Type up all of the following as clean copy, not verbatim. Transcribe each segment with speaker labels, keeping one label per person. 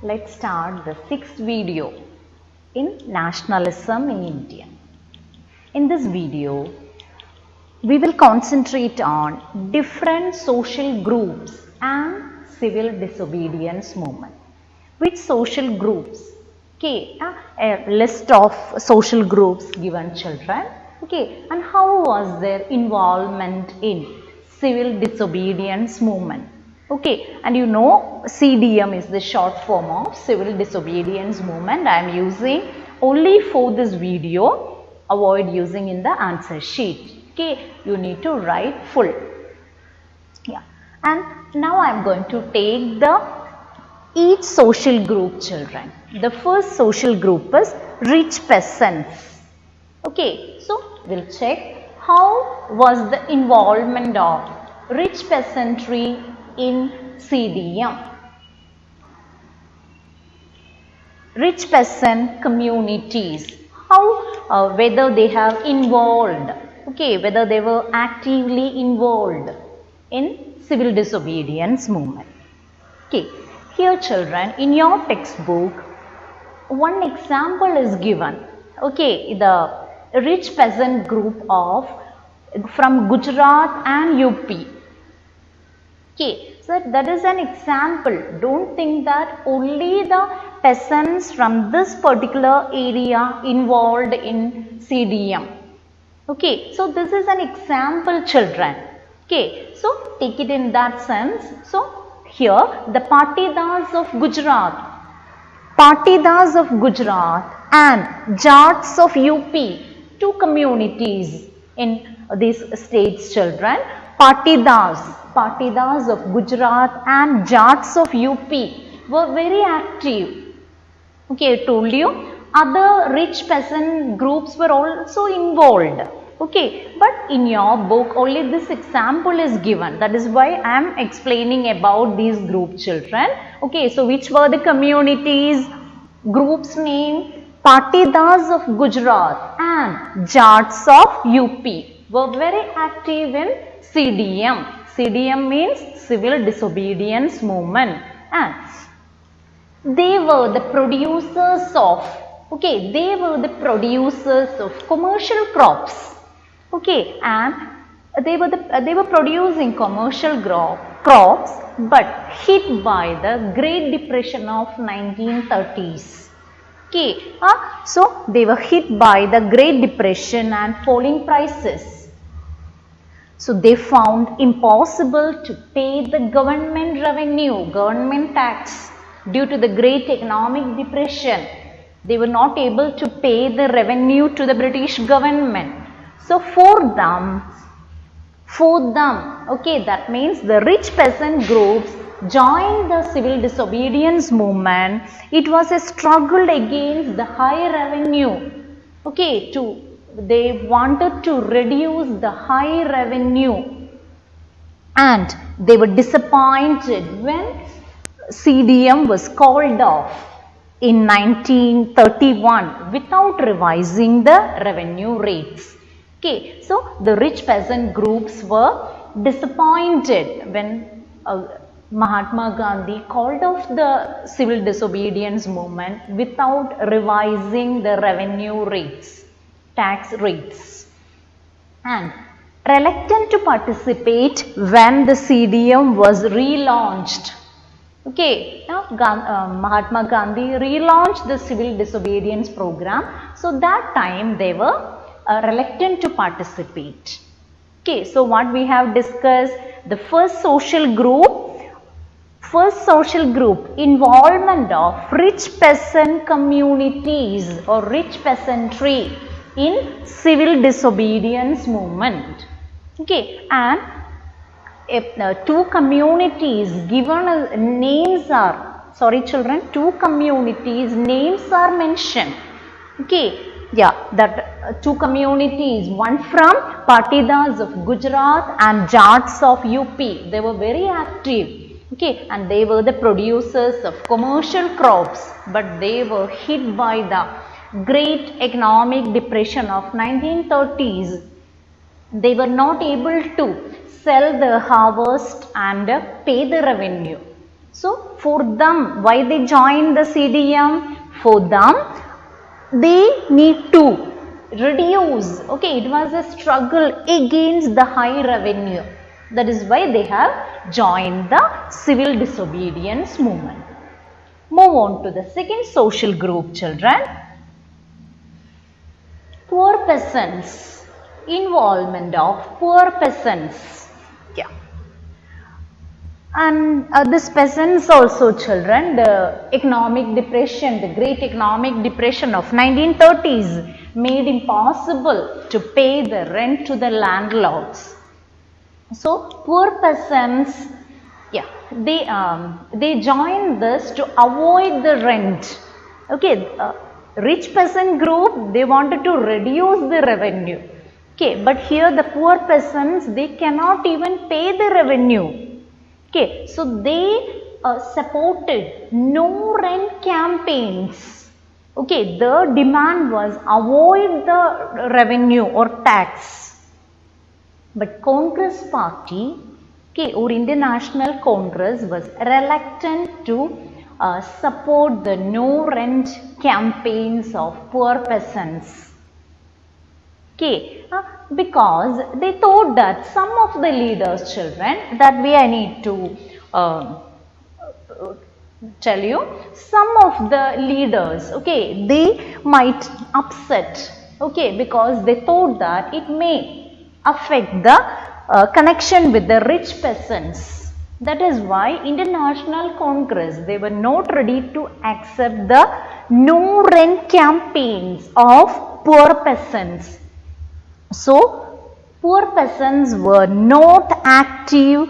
Speaker 1: Let's start the sixth video in nationalism in India. In this video, we will concentrate on different social groups and civil disobedience movement. Which social groups? Okay, a list of social groups given children. Okay, and how was their involvement in civil disobedience movement? Okay, and you know CDM is the short form of civil disobedience movement. I am using only for this video. Avoid using in the answer sheet. Okay, you need to write full. Yeah, and now I am going to take the each social group children. The first social group is rich peasants. Okay, so we'll check how was the involvement of rich peasantry in CDM. Rich peasant communities, how whether they have involved, okay, whether they were actively involved in civil disobedience movement. Okay, here children, in your textbook, one example is given. Okay, the rich peasant group of from Gujarat and UP. Okay, so that is an example. Don't think that only the peasants from this particular area involved in CDM. Okay, so this is an example children. Okay, so take it in that sense. So here the Patidars of Gujarat and Jats of UP, two communities in these states children. Patidars of Gujarat and Jats of UP were very active. Okay, I told you other rich peasant groups were also involved. Okay, but in your book only this example is given. That is why I am explaining about these group children. Okay, so which were the communities? Groups name Patidars of Gujarat and Jats of UP were very active in CDM. CDM means civil disobedience movement, and they were the producers of, okay, they were the producers of commercial crops. Okay, and they were producing commercial crops, but hit by the Great Depression of 1930s. Okay, so they were hit by the Great Depression and falling prices. So they found impossible to pay the government revenue, government tax due to the Great Economic Depression. They were not able to pay the revenue to the British government. So for them, okay, that means the rich peasant groups joined the civil disobedience movement. It was a struggle against the high revenue. Okay, they wanted to reduce the high revenue, and they were disappointed when CDM was called off in 1931 without revising the revenue rates. Okay, so the rich peasant groups were disappointed when Mahatma Gandhi called off the civil disobedience movement without revising the revenue rates, tax rates, and reluctant to participate when the CDM was relaunched. Okay, now Mahatma Gandhi relaunched the civil disobedience program. So that time they were reluctant to participate. Okay, so what we have discussed, the first social group, involvement of rich peasant communities or rich peasantry in civil disobedience movement. Okay, and if two communities given names are, sorry children, two communities names are mentioned. Okay, yeah, that two communities, one from Patidars of Gujarat and Jats of UP. They were very active. Okay, and they were the producers of commercial crops, but they were hit by the Great Economic Depression of 1930s. They were not able to sell the harvest and pay the revenue. So for them, why they joined the CDM? For them, they need to reduce, okay, it was a struggle against the high revenue. That is why they have joined the civil disobedience movement. Move on to the second social group, children. Poor peasants. Involvement of poor peasants. Yeah. And this peasants also, children, the economic depression, the great economic depression of 1930s made impossible to pay the rent to the landlords. So poor peasants, yeah, they joined this to avoid the rent. Okay, rich peasant group, they wanted to reduce the revenue. Okay, but here the poor peasants, they cannot even pay the revenue. Okay, so they supported no rent campaigns. Okay, the demand was avoid the revenue or tax. But Congress party, okay, or Indian National Congress was reluctant to support the no rent campaigns of poor peasants. Okay, because they thought that some of the leaders, children, that way I need to tell you, some of the leaders, okay, they might upset, okay, because they thought that it may affect the connection with the rich peasants. That is why Indian National Congress, they were not ready to accept the no rent campaigns of poor peasants. So poor peasants were not active,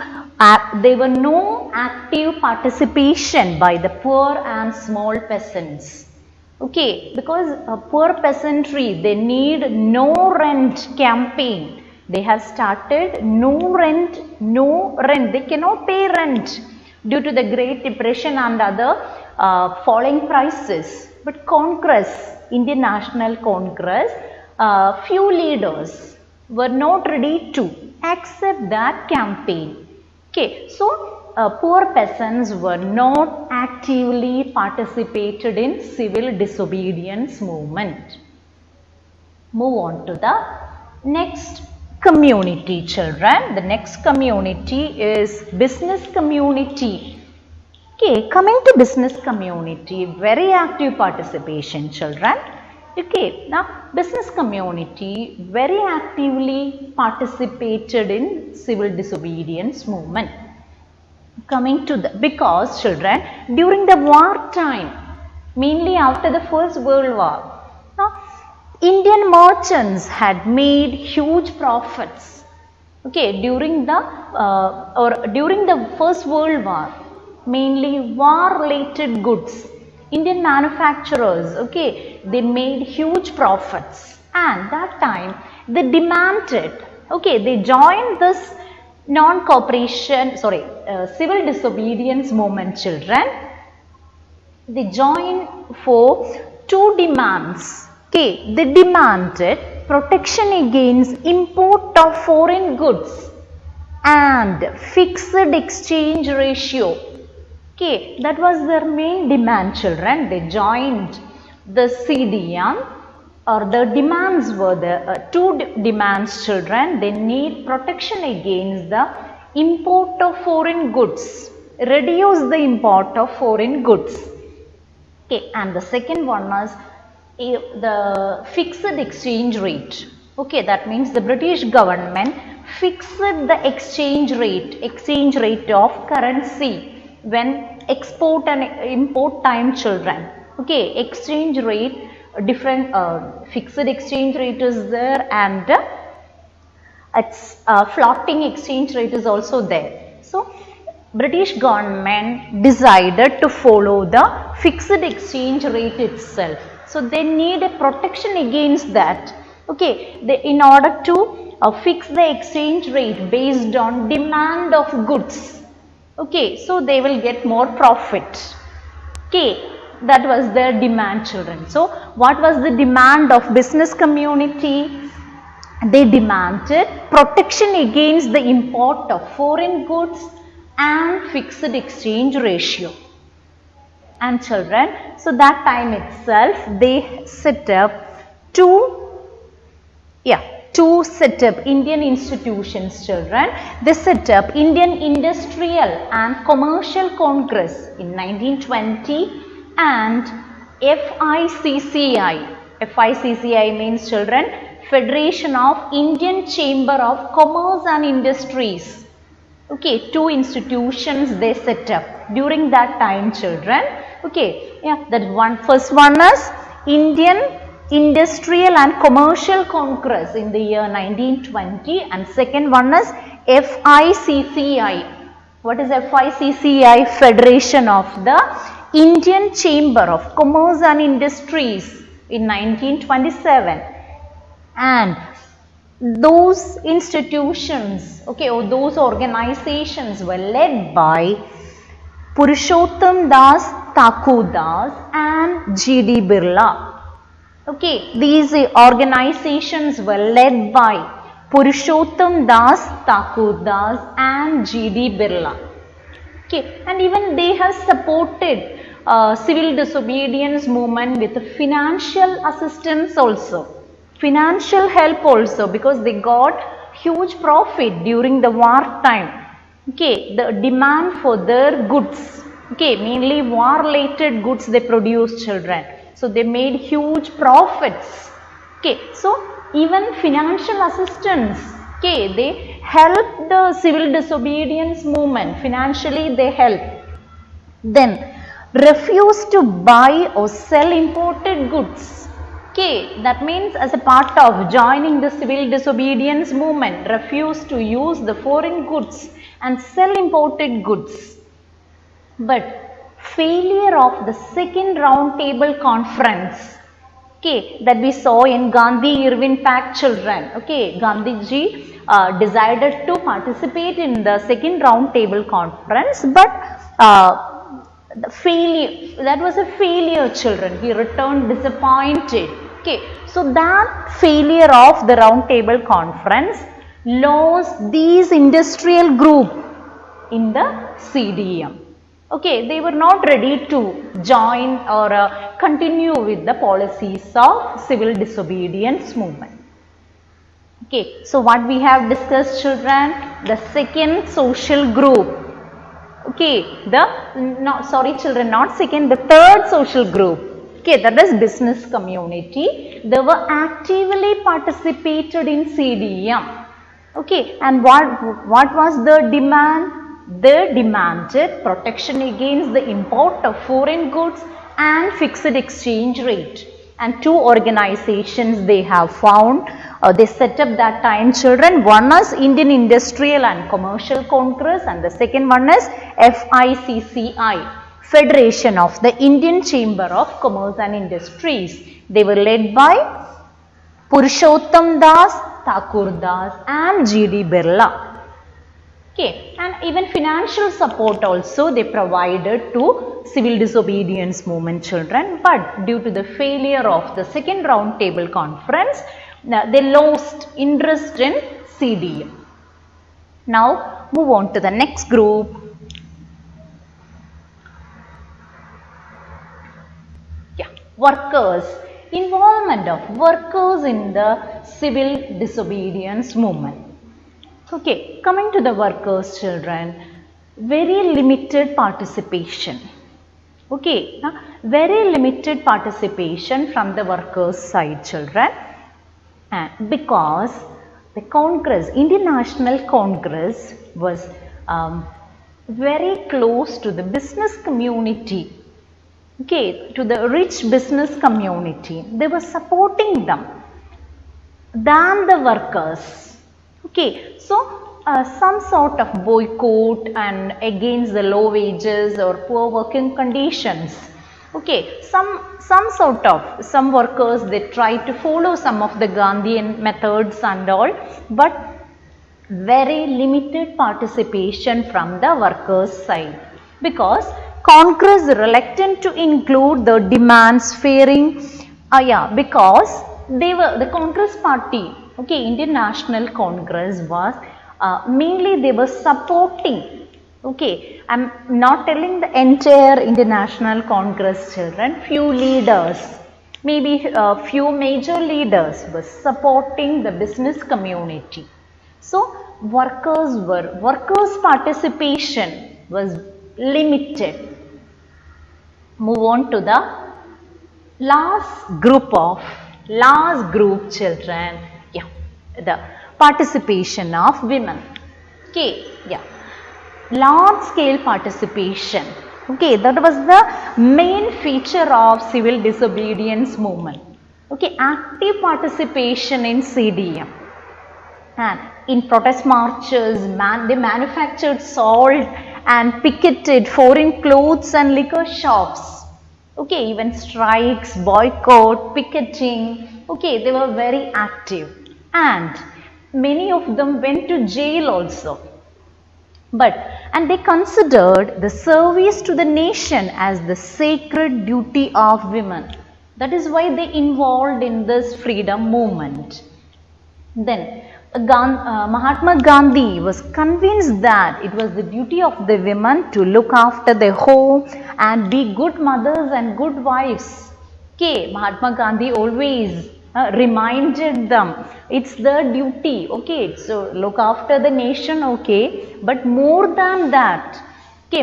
Speaker 1: there were no active participation by the poor and small peasants. Okay, because poor peasantry, they need no rent campaign. They have started no rent, they cannot pay rent due to the Great Depression and other falling prices. But Congress, Indian National Congress, few leaders were not ready to accept that campaign. Okay, so poor peasants were not actively participated in civil disobedience movement. Move on to the next community, children. The next community is business community. Okay, coming to business community, very active participation, children. Okay, now business community very actively participated in civil disobedience movement. Coming to the, because children, during the war time, mainly after the First World War, Indian merchants had made huge profits. Okay, during the First World War, mainly war related goods, Indian manufacturers, okay, they made huge profits, and that time they demanded, okay, they joined this civil disobedience movement, children. They joined for two demands. Okay, they demanded protection against import of foreign goods and fixed exchange ratio. Okay, that was their main demand, children. They joined the CDM, or the demands were the two demands, children. They need protection against the import of foreign goods, reduce the import of foreign goods. Okay, and the second one was the fixed exchange rate. Okay, that means the British government fixed the exchange rate of currency when export and import time, children. Okay, exchange rate, different fixed exchange rate is there, and its floating exchange rate is also there. So British government decided to follow the fixed exchange rate itself. So they need a protection against that. Okay, in order to fix the exchange rate based on demand of goods. Okay, so they will get more profit. Okay, that was their demand, children. So what was the demand of business community? They demanded protection against the import of foreign goods and fixed exchange ratio. And children, so that time itself they set up two set up Indian institutions, children. They set up Indian Industrial and Commercial Congress in 1920 and FICCI. FICCI means, children, Federation of Indian Chamber of Commerce and Industries. Okay, two institutions they set up during that time, children. Okay, yeah, that one. First one is Indian Industrial and Commercial Congress in the year 1920 and second one is FICCI. What is FICCI? Federation of the Indian Chamber of Commerce and Industries in 1927. And those institutions, okay, or those organizations were led by Purushottam Das Thakurdas and G.D. Birla. Okay, these organizations were led by Purushottam Das Thakurdas and G.D. Birla. Okay, and even they have supported civil disobedience movement with financial assistance also, financial help also, because they got huge profit during the war time. Okay, the demand for their goods, okay, mainly war related goods they produced, children. So they made huge profits. Okay, so even financial assistance, okay, they helped the civil disobedience movement, financially they helped. Then refused to buy or sell imported goods. Okay, that means as a part of joining the civil disobedience movement, refused to use the foreign goods and sell imported goods. But failure of the second round table conference, okay, that we saw in Gandhi-Irwin Pact, children. Okay, Gandhiji decided to participate in the second round table conference, but the failure, that was a failure, children. He returned disappointed. Okay, so that failure of the round table conference lost these industrial group in the CDM. Okay, they were not ready to join or continue with the policies of civil disobedience movement. Okay, so what we have discussed, children, the second social group. Okay, not second, the third social group. Okay, that is business community. They were actively participated in CDM. Okay, and what was the demand? They demanded protection against the import of foreign goods and fixed exchange rate. And two organizations they have found, they set up that time, children. One is Indian Industrial and Commercial Congress and the second one is FICCI, Federation of the Indian Chamber of Commerce and Industries. They were led by Purushottam Das Thakurdas and G.D. Birla. Okay, and even financial support also they provided to civil disobedience movement, children, but due to the failure of the second round table conference, they lost interest in CDM. Now move on to the next group. Yeah, workers. Involvement of workers in the civil disobedience movement. Okay, coming to the workers, children, very limited participation. Okay, very limited participation from the workers' side, children, because the Congress, Indian National Congress, was very close to the business community. Okay, to the rich business community. They were supporting them than the workers. Okay, so some sort of boycott and against the low wages or poor working conditions. Okay, some workers they try to follow some of the Gandhian methods and all, but very limited participation from the workers' side, because Congress reluctant to include the demands fearing, because they were the Congress party. Okay, Indian National Congress was mainly they were supporting Okay, I'm not telling the entire International Congress children, few leaders, maybe a few major leaders were supporting the business community. So workers participation was limited. Move on to the last group children. Yeah, the participation of women. Okay, yeah, large scale participation. Okay, that was the main feature of civil disobedience movement. Okay, active participation in CDM. And in protest marches, they manufactured salt and picketed foreign clothes and liquor shops. Okay, even strikes, boycott, picketing. Okay, they were very active. And many of them went to jail also. And they considered the service to the nation as the sacred duty of women. That is why they involved in this freedom movement. Then Mahatma Gandhi was convinced that it was the duty of the women to look after their home and be good mothers and good wives. Okay, Mahatma Gandhi always reminded them it's their duty. Okay, so look after the nation. Okay, but more than that, they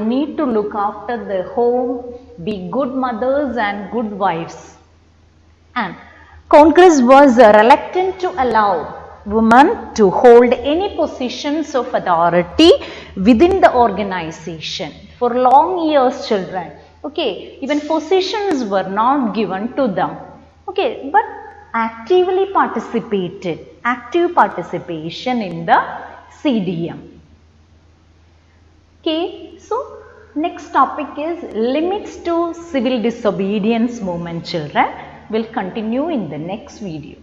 Speaker 1: need to look after their home, be good mothers and good wives. And Congress was reluctant to allow women to hold any positions of authority within the organization for long years, children. Okay, even positions were not given to them. Okay, but active participation in the CDM. Okay, so next topic is limits to civil disobedience movement, children. Will continue in the next video.